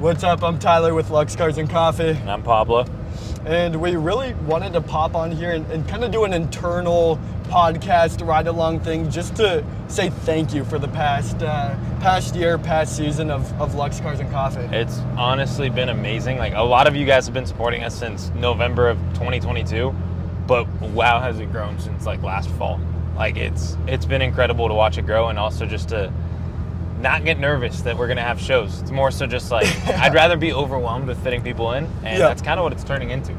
What's up? I'm Tyler with Luxe Cars and Coffee. And I'm Pablo. And we really wanted to pop on here and kind of do an internal podcast ride-along thing just to say thank you for the past season of Luxe Cars and Coffee. It's honestly been amazing. Like, a lot of you guys have been supporting us since November of 2022, but wow, has it grown since like last fall. Like, it's been incredible to watch it grow, and also just to not get nervous that we're going to have shows. It's more so just like, I'd rather be overwhelmed with fitting people in, and that's kind of what it's turning into.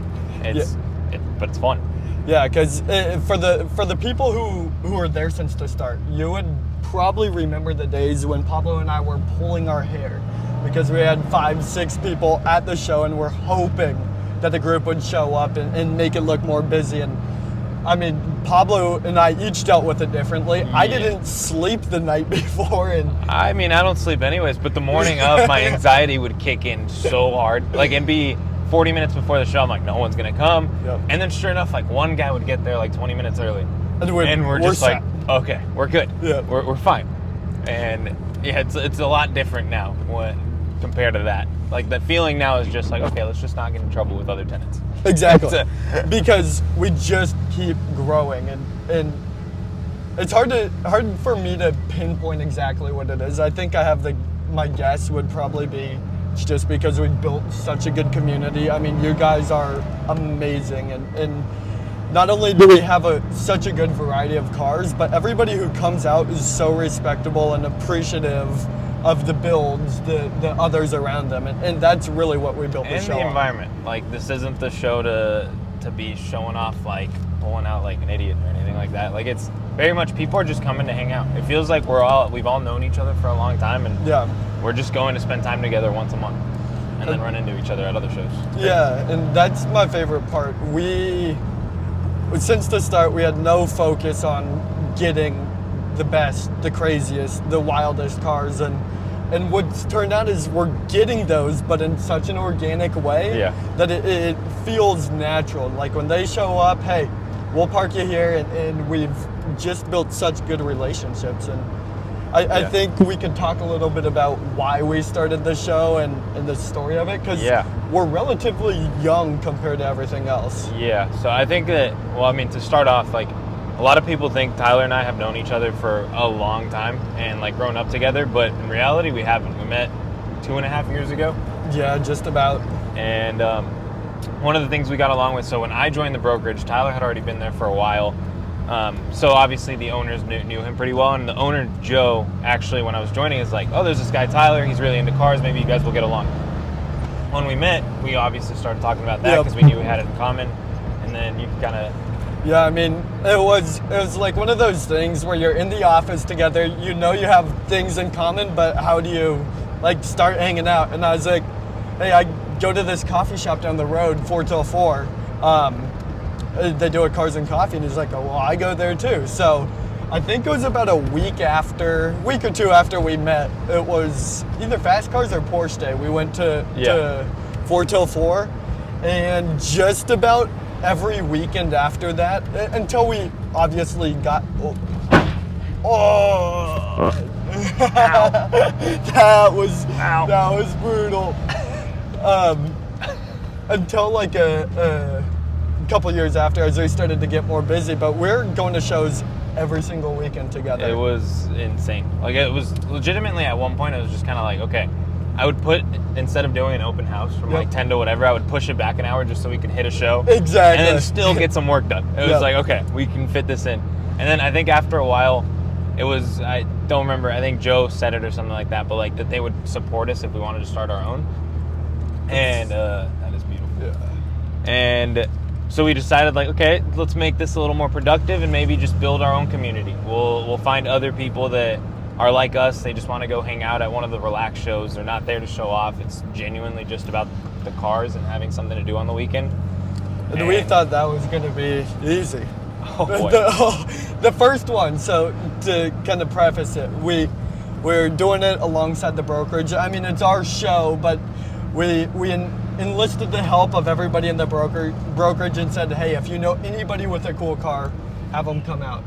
But it's fun. Yeah, because for the people who are there since the start, you would probably remember the days when Pablo and I were pulling our hair because we had 5-6 people at the show, and we're hoping that the group would show up and make it look more busy. And I mean, Pablo and I each dealt with it differently. Yeah. I didn't sleep the night before, and I mean, I don't sleep anyways, but the morning of, my anxiety would kick in so hard. Like, and be 40 minutes before the show, I'm like, no one's gonna come. Yep. And then sure enough, like, one guy would get there like 20 minutes early. And we're just set. Like, okay, we're good. Yeah. We're fine. And yeah, it's a lot different now compared to that. Like, the feeling now is just like, okay, let's just not get in trouble with other tenants. Exactly. Because we just keep growing, and it's hard for me to pinpoint exactly what it is. I think I have my guess would probably be it's just because we've built such a good community. I mean, you guys are amazing, and not only do we have such a good variety of cars, but everybody who comes out is so respectable and appreciative of the builds, the others around them, and that's really what we built the show on. And the environment. Like, this isn't the show to be showing off, like, pulling out like an idiot or anything like that. Like, it's very much, people are just coming to hang out. It feels like we've all known each other for a long time, and we're just going to spend time together once a month and then run into each other at other shows. Yeah, and that's my favorite part. Since the start, we had no focus on getting the best, the craziest, the wildest cars, and what's turned out is we're getting those, but in such an organic way that it feels natural. Like, when they show up, hey, we'll park you here, and we've just built such good relationships. And I think we could talk a little bit about why we started the show and the story of it, because we're relatively young compared to everything else. Yeah, so I think that, well, I mean, to start off, like, a lot of people think Tyler and I have known each other for a long time and, like, grown up together, but in reality, we haven't. We met 2.5 years ago. Yeah, just about. And one of the things we got along with, so when I joined the brokerage, Tyler had already been there for a while. So obviously the owners knew him pretty well, and the owner, Joe, actually, when I was joining, is like, oh, there's this guy, Tyler, he's really into cars, maybe you guys will get along. When we met, we obviously started talking about that because we knew we had it in common, and then you kind of... Yeah, I mean, it was like one of those things where you're in the office together, you know you have things in common, but how do you, like, start hanging out? And I was like, hey, I go to this coffee shop down the road, 4 till 4. They do a Cars and Coffee, and he's like, oh, well, I go there too. So I think it was about a week or 2 after we met. It was either Fast Cars or Porsche Day. We went to 4 till 4, and just about every weekend after that, until we obviously got... that was brutal. Until like a couple years after, as we started to get more busy, but we're going to shows every single weekend together. It was insane. Like, it was legitimately, at one point, it was just kind of like, okay, I would instead of doing an open house from like 10 to whatever, I would push it back an hour just so we could hit a show. Exactly. And then still get some work done. It was like, okay, we can fit this in. And then I think after a while, it was, I don't remember, I think Joe said it or something like that, but like that they would support us if we wanted to start our own. And that is beautiful. Yeah. And so we decided, like, okay, let's make this a little more productive and maybe just build our own community. We'll find other people that are like us. They just want to go hang out at one of the relax shows. They're not there to show off. It's genuinely just about the cars and having something to do on the weekend. And we thought that was going to be easy. Oh, boy. The first one, so to kind of preface it, we're doing it alongside the brokerage. I mean, it's our show, but we enlisted the help of everybody in the brokerage and said, hey, if you know anybody with a cool car, have them come out.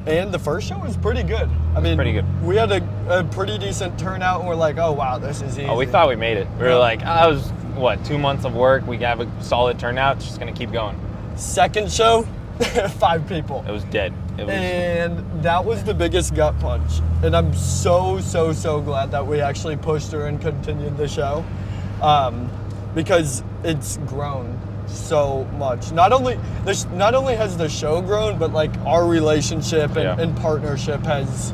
And the first show was pretty good. I mean, pretty good. We had a pretty decent turnout, and we're like, oh, wow, this is easy. Oh, we thought we made it. We were like, it was, what, 2 months of work. We have a solid turnout. It's just going to keep going. Second show, 5 people. It was dead. And that was the biggest gut punch. And I'm so glad that we actually pushed through and continued the show, because it's grown so much. Not only has the show grown, but like our relationship and partnership has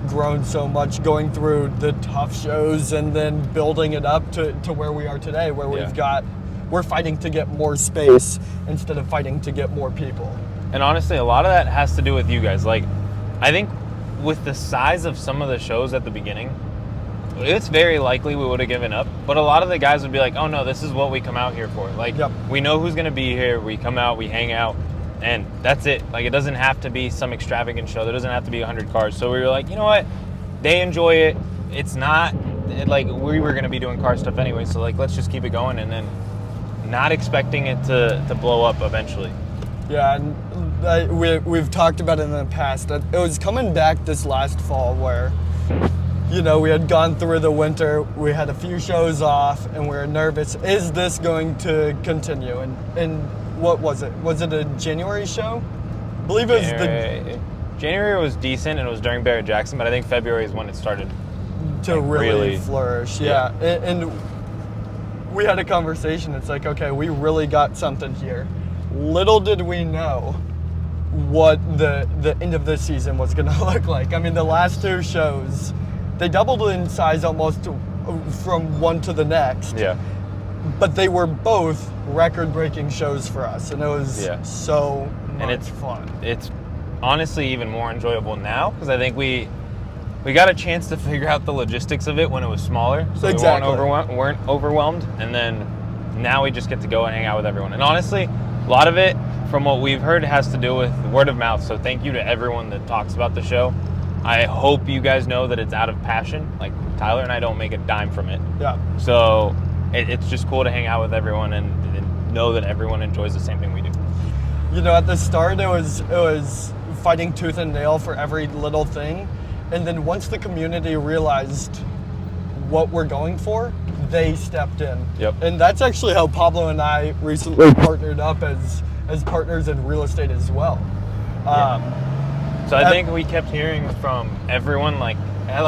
grown so much, going through the tough shows and then building it up to where we are today, where we're fighting to get more space instead of fighting to get more people. And honestly, a lot of that has to do with you guys. Like, I think with the size of some of the shows at the beginning, it's very likely we would have given up. But a lot of the guys would be like, oh no, this is what we come out here for. Like, we know who's going to be here. We come out, we hang out, and that's it. Like, it doesn't have to be some extravagant show. There doesn't have to be 100 cars. So we were like, you know what? They enjoy it. It's not, like, we were going to be doing car stuff anyway. So, like, let's just keep it going, and then not expecting it to blow up eventually. Yeah, and we've talked about it in the past. It was coming back this last fall where, we had gone through the winter, we had a few shows off, and we were nervous. Is this going to continue? And what was it? Was it a January show? I believe it was January was decent, and it was during Barrett-Jackson, but I think February is when it started to really flourish. Yeah. And we had a conversation. It's like, okay, we really got something here. Little did we know what the end of this season was going to look like. I mean, the last 2 shows, they doubled in size almost from one to the next. Yeah. But they were both record-breaking shows for us, and it was so much fun. It's honestly even more enjoyable now, because I think we got a chance to figure out the logistics of it when it was smaller, so we weren't overwhelmed, and then now we just get to go and hang out with everyone. And honestly, a lot of it, from what we've heard, has to do with word of mouth. So thank you to everyone that talks about the show. I hope you guys know that it's out of passion. Like, Tyler and I don't make a dime from it. Yeah. So it's just cool to hang out with everyone and know that everyone enjoys the same thing we do. At the start, it was fighting tooth and nail for every little thing. And then once the community realized what we're going for, they stepped in. Yep. And that's actually how Pablo and I recently partnered up as partners in real estate as well. So I think we kept hearing from everyone, like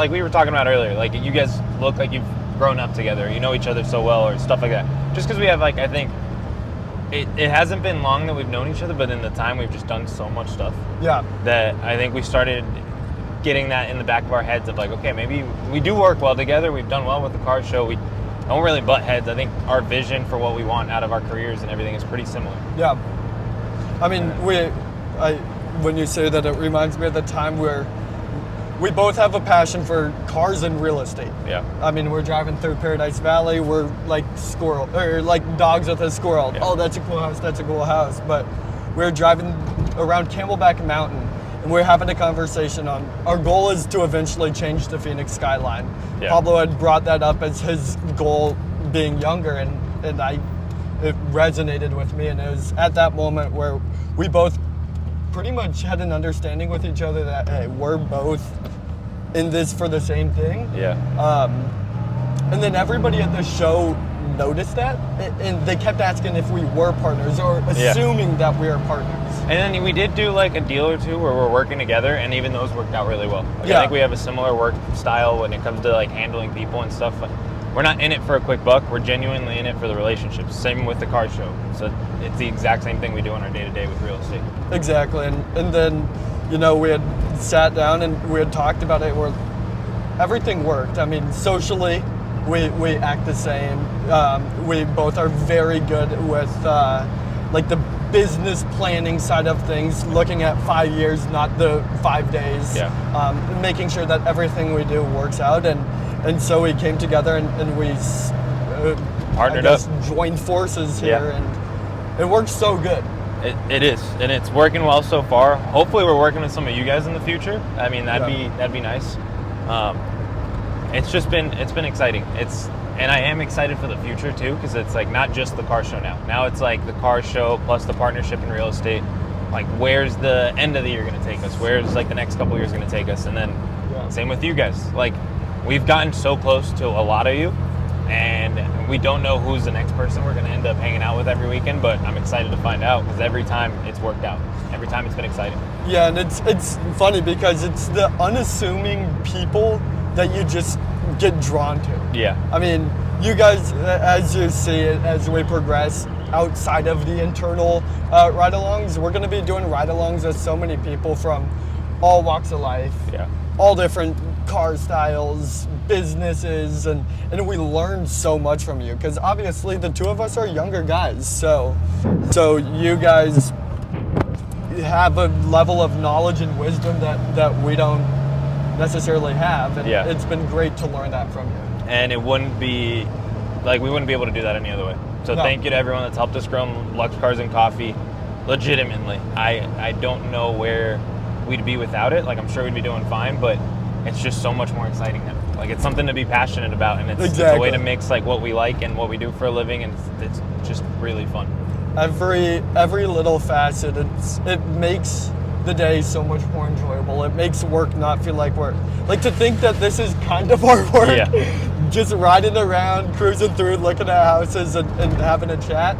we were talking about earlier, like, you guys look like you've grown up together, you know each other so well, or stuff like that. Just because we have, like, I think it hasn't been long that we've known each other, but in the time we've just done so much stuff. Yeah. That I think we started getting that in the back of our heads of, like, okay, maybe we do work well together. We've done well with the car show. We don't really butt heads. I think our vision for what we want out of our careers and everything is pretty similar. Yeah. I mean, when you say that, it reminds me of the time where we both have a passion for cars and real estate. Yeah. I mean, we're driving through Paradise Valley. We're like like dogs with a squirrel. Yeah. Oh, that's a cool house. That's a cool house. But we're driving around Camelback Mountain, and we're having a conversation on our goal is to eventually change the Phoenix skyline. Yeah. Pablo had brought that up as his goal being younger, and it resonated with me. And it was at that moment where we both pretty much had an understanding with each other that, hey, we're both in this for the same thing. Yeah. And then everybody at the show noticed that, and they kept asking if we were partners, or assuming that we are partners. And then we did do like a deal or two where we're working together, and even those worked out really well. Like, I think we have a similar work style when it comes to like handling people and stuff. We're not in it for a quick buck. We're genuinely in it for the relationships. Same with the car show. So it's the exact same thing we do on our day-to-day with real estate. Exactly. And then, we had sat down and we had talked about it where everything worked. I mean, socially, we act the same. We both are very good with like the business planning side of things, looking at 5 years, not the 5 days. Yeah. Making sure that everything we do works out. And so we came together and we partnered up, joined forces here, and it works so good. It is, and it's working well so far. Hopefully, we're working with some of you guys in the future. I mean, that'd be nice. It's been exciting. And I am excited for the future too, because it's like not just the car show now. Now it's like the car show plus the partnership in real estate. like, where's the end of the year going to take us? Where's like the next couple years going to take us? And then same with you guys. Like, we've gotten so close to a lot of you, and we don't know who's the next person we're going to end up hanging out with every weekend, but I'm excited to find out because every time it's worked out. Every time it's been exciting. Yeah, and it's funny because it's the unassuming people that you just get drawn to. Yeah. I mean, you guys, as you see it, as we progress outside of the internal ride-alongs, we're going to be doing ride-alongs with so many people from all walks of life, all different car styles, businesses, and we learn so much from you because obviously the two of us are younger guys. So you guys have a level of knowledge and wisdom that we don't necessarily have, and it's been great to learn that from you. And it wouldn't be, like, we wouldn't be able to do that any other way. So thank you to everyone that's helped us grow Luxe Cars and Coffee. Legitimately, I don't know where we'd be without it. Like, I'm sure we'd be doing fine, but it's just so much more exciting now. Like, it's something to be passionate about, and it's a way to mix like what we like and what we do for a living, and it's just really fun. Every little facet, it makes the day so much more enjoyable. It makes work not feel like work. Like, to think that this is kind of our work, just riding around, cruising through, looking at houses and having a chat,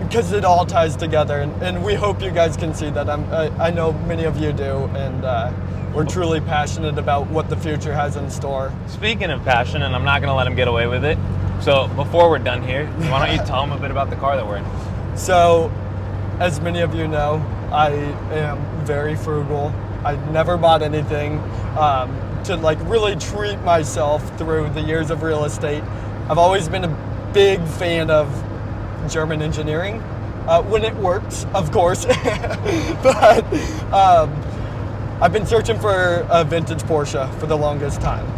because it all ties together. And we hope you guys can see that. I know many of you do, and we're truly passionate about what the future has in store. Speaking of passion, and I'm not going to let him get away with it, so before we're done here, why don't you tell him a bit about the car that we're in? So, as many of you know, I am very frugal. I never bought anything to like really treat myself through the years of real estate. I've always been a big fan of German engineering when it works, of course. But I've been searching for a vintage Porsche for the longest time.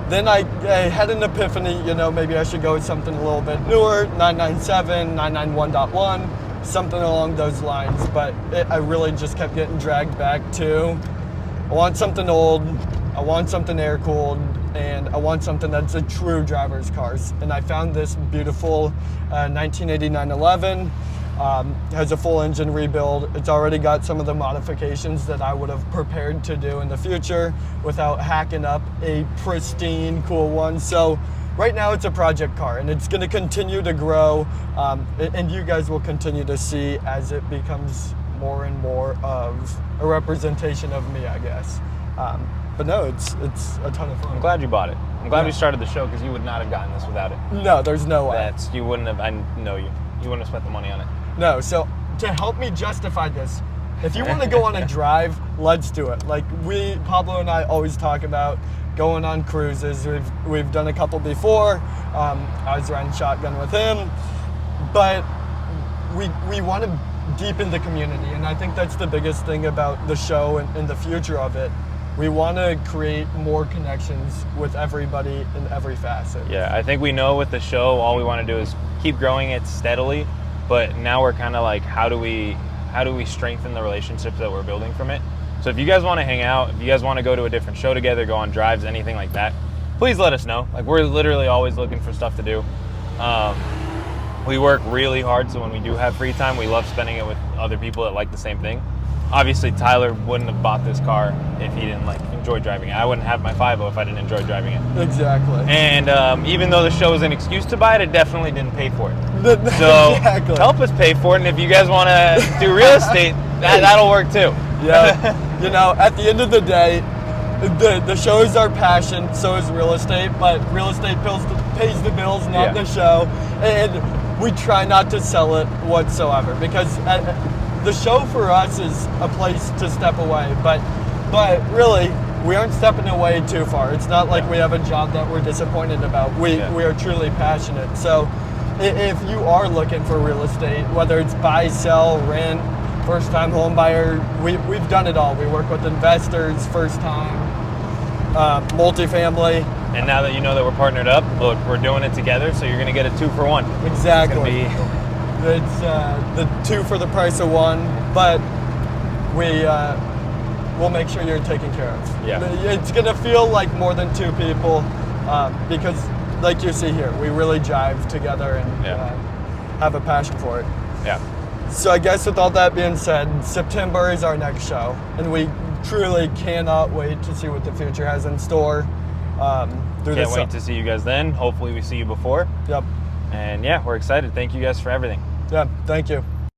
Then I had an epiphany, maybe I should go with something a little bit newer, 997, 991.1, something along those lines. But I really just kept getting dragged back to, I want something old, I want something air-cooled, and I want something that's a true driver's car. And I found this beautiful 1989 11. Has a full engine rebuild. It's already got some of the modifications that I would have prepared to do in the future without hacking up a pristine, cool one. So right now it's a project car, and it's going to continue to grow, and you guys will continue to see as it becomes more and more of a representation of me, I guess. But no, it's a ton of fun. I'm glad you bought it. I'm glad we started the show because you would not have gotten this without it. No, there's no way. You wouldn't have. I know you. You wouldn't have spent the money on it. No, so to help me justify this, if you want to go on a drive, let's do it. Like Pablo and I always talk about going on cruises. We've done a couple before. I was riding shotgun with him, but we want to deepen the community, and I think that's the biggest thing about the show and the future of it. We want to create more connections with everybody in every facet. Yeah, I think we know with the show, all we want to do is keep growing it steadily. But now we're kind of like, how do we strengthen the relationships that we're building from it? So if you guys want to hang out, if you guys want to go to a different show together, go on drives, anything like that, please let us know. Like, we're literally always looking for stuff to do. We work really hard, so when we do have free time, we love spending it with other people that like the same thing. Obviously, Tyler wouldn't have bought this car if he didn't enjoy driving it. I wouldn't have my 5.0 if I didn't enjoy driving it. Exactly. And even though the show was an excuse to buy it, it definitely didn't pay for it. So help us pay for it, and if you guys want to do real estate, that'll work too. Yeah. At the end of the day, the show is our passion, so is real estate, but real estate pays the bills, not the show. And we try not to sell it whatsoever, because the show for us is a place to step away, but really, we aren't stepping away too far. It's not like we have a job that we're disappointed about. We are truly passionate. So if you are looking for real estate, whether it's buy, sell, rent, first-time home buyer, we've done it all. We work with investors, first-time, multifamily. And now that you know that we're partnered up, look, we're doing it together, so you're going to get a 2-for-1. Exactly. It's the 2 for the price of 1, but we'll make sure you're taken care of. Yeah. It's going to feel like more than 2 people because, like you see here, we really jive together and have a passion for it. Yeah. So I guess with all that being said, September is our next show, and we truly cannot wait to see what the future has in store. Can't wait to see you guys then. Hopefully we see you before. Yep. And yeah, we're excited. Thank you guys for everything. Yeah, thank you.